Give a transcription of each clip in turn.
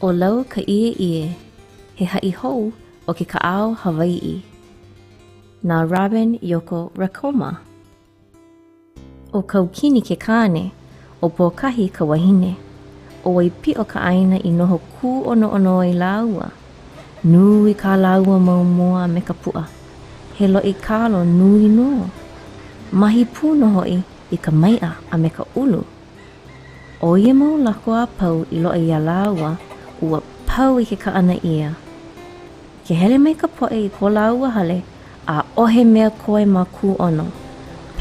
O Lau-ka-ieie, he ha'i hou o ke ka'ao Hawaii. Nā Robin Yoko Rakoma. O Kaukini ke kāne, o Pokahi ka wahine, o Waipi'o ka aina I noho kū ono I laua. Nui ka laua mau me ka pu'a, he lo'i kalo nui no. Mahi pūno hoi I ka mai'a a me ka ulu. O ia mau lako a pau I lo'i ia laua, ua pau I ke kaana ia. Ke hele mai ka poe I ko laua hale, a ohe mea koe ma ku ono.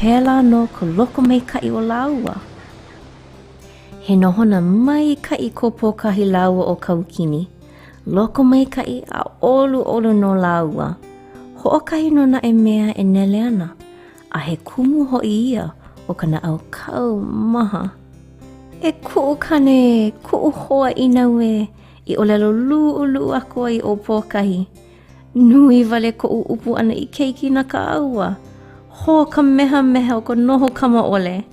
Pēla no ka loko mai kai o laua. He nohona mai kai ko Pokahi laua o Kaukini. Loko mai kai a olu no laua. Ho'okahi no na mea nele ana. A he kumu hoi ia o kana au kau maha. E ku'u kane, ku'u hoa inaue. I olelo lu'u ako I o Pokahi. Nui wale ko upu ana I keiki na ka aua. Ho Kamehameha o ko noho kama ole.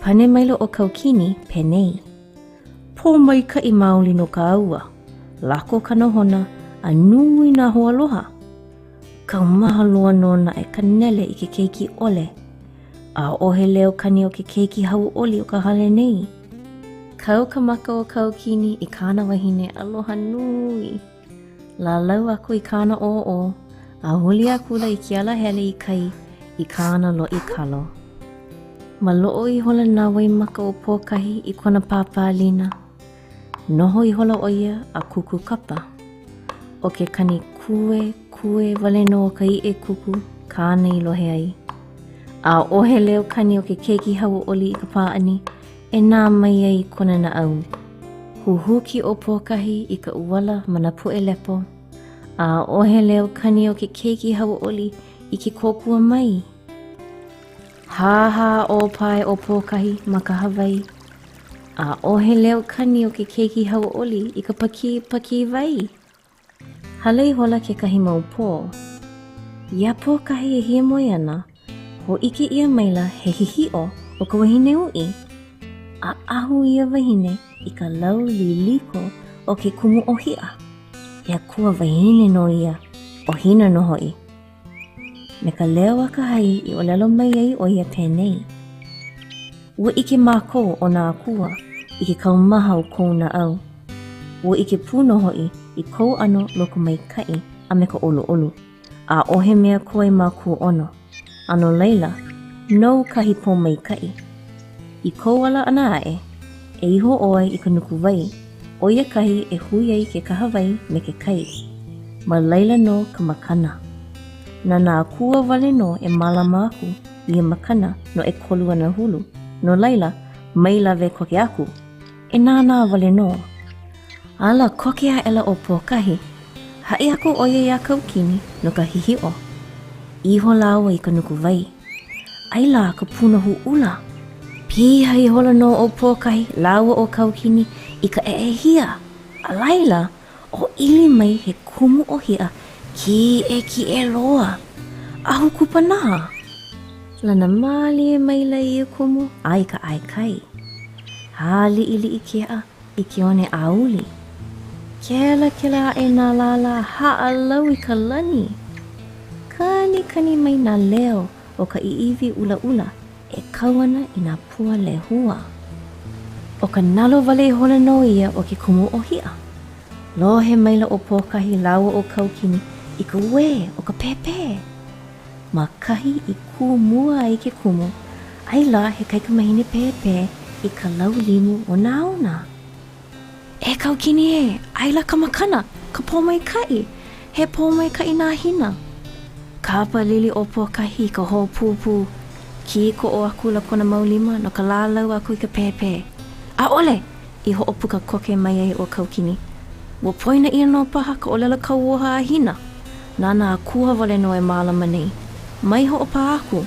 Pane mailo o Kaukini penei. Po mai ka I mauli no ka aua. Lako ka nohona a nui na hoa loha. Kau maha loa nona e kanele I ke keiki ole. A ohe leo kani o ke keiki hau oli o ka hale nei. Kau ka maka o Kaukini I kāna wahine aloha nui. La lau aku I kāna o, a huli aku la I ke ala hele I kai I kāna lo I kalo. Ma loo I hola nā wai maka o Pokahi I kona pāpālina. Noho I hola o ia a kuku kapa. O ke kani kue wale no o ka I kuku kāna I lohe ai. A ohe leo kani o ke keiki hau oli I ka pāani. E nā mai ai kona na au. Huhuki o Pokahi I ka uwala ma na pue lepo. A ohe leo kani o ke keiki hau oli I ke kokua mai. Ha o pai o Pokahi ma ka Hawaii. A ohe leo kani o ke keiki hau oli I ka paki vai. Halei hola ke kahi mau pō. Ia Pokahi e hia moi ana. Ho ike ia maila he hihio o ka wahine ui. A ahu ia wahine I ka lau liliko o ke kumu o hia. Ia kua wahine no ia o Hina no hoi. Me ka leo a ka hai I olelo mai ai o ia penei. Ua ike mako o nā kua I ke kaumaha o kou na au. Ua ike puno hoi I kou ano loko mai kai a me ka olu. A ohe mea koe maku ono. Ano leila, no kahi po mai kai. I kou ala ana ae, e iho oe I ka nuku wai, o ia kahi e hui ai ke kahawai me ke kai. Ma leila no ka makana. Na nā kua wale no e malama aku I e makana no e kolu ana hulu. No leila, mai lawe koke aku. E nā wale no. Ala koke a ela o Pokahi. Hai aku oia ia Kaukini no ka hihio. Iho lawa I ka nuku wai. Aila ka punahu ula. Piha I hola no o Pokahi lawa o Kaukini I ka hia. A laila o ili mai he kumu o hia ki e loa. Ahu kupanaha. Lana mali e maila I kumu ai ka ai kai. Hali ili I kea I ke one auli. Kela e nā lala haalau I ka lani. Kani mai nā leo o ka iiwi ula e kauana I nā pua lehua. O ka nalo wale hola no ia o ke kumu o hia. Lohe maila o Pokahi laua o Kaukini I ka we o ka pepe. Ma kahi I kumua I ke kumu. Ai la he kaikamahine pepe I ka lau limu o nauna. E Kaukini e, ai la ka makana, ka pōmai kai. He pōmai kai nā Hina. Kapa lili o Pokahi ka ho pūpū. Ki ko o aku la kona maulima no ka lālau aku I ka pepe. A ole, I ho opuka koke mai ai o Kaukini. Wa poina ia no paha ka olelo kauoha a Hina. Nana kua wale no e malama nei. Mai ho opa aku,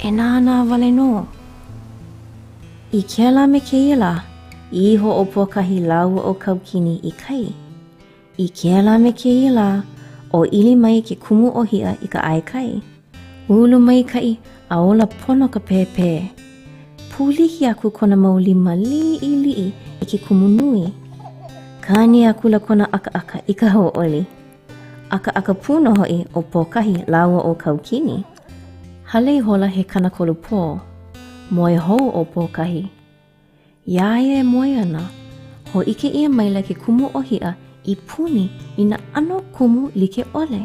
e nana wale no. I kia la me ke la, I ho o Pokahi laua o Kaukini I kai. I kia la me ke la, o ili mai ke kumu o hia I ka ai kai. Ulu mai kai, a ola pono ka pepe. Puliki aku kona maulima li'i I ke kumu nui. Kani a kula kona aka I ka hau'oli. Aka puno hoi o Pokahi Laua o Kaukini. Halei hola he kanakolu pō. Moe hou o Pokahi. Ieie moe ana. Ho ike ia maila ke kumu o hia I puni I na ano kumu like ole.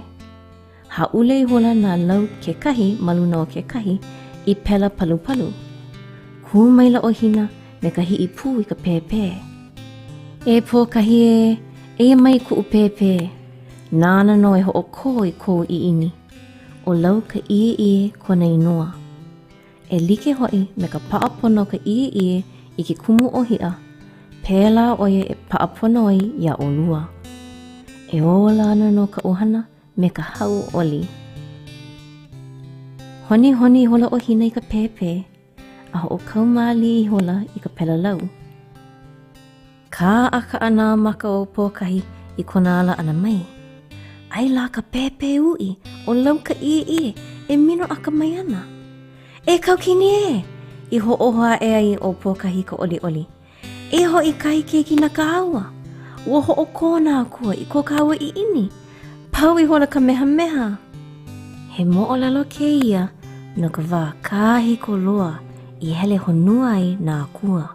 Haule hola na lau ke kahi maluna o ke kahi I pela palu. Ku maila o Hina me kahi I pū I ka pēpē. E Pokahi e mai ku pēpē. Nana no e ho o ko I ko I ini. O Lau-ka-ieie kona inua. E like hoi me ka paapono ka ieie I ke kumu o hia. Pēla oia e paapono oi ia o lua. E ola ana no ka ohana me ka hau oli. Honi hola o Hina I ka pēpē. A ho o kaumali I hola I ka pela lau. Ka aka ana maka o Pokahi I kona ala ana mai. Ai la ka pēpē ui o Lau-ka-ieie e mino aka mai ana. E Kaukini e! I ho oha e ai o Pokahi ka oli. E ho I kai keiki na ka aua. Ua ho o kona akua I ko ka aua I ini. Pau I hola Kamehameha. He mo'olelo ke ia no ka wā kahi ko loa I hele honua ai na akua.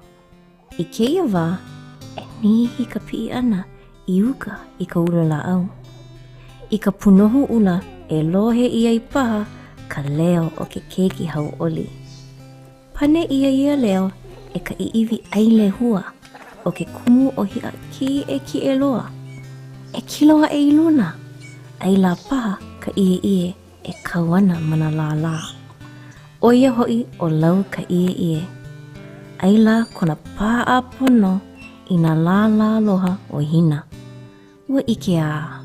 I ke ia wā, e nihi ka pii ana I uka I ka ula la au. I ka punohu ula e lohe ia I paha ka leo o ke keiki hau oli. Pane ia leo e ka Ieie and Lehua o ke kumu o hia ki e loa. E kiloa e iluna. Ai la paha ka Ieie e kauana mana la. Oia hoi o Lau-ka-ieie. Ai la kona paa pono I na la loha o Hina. Ua ike a.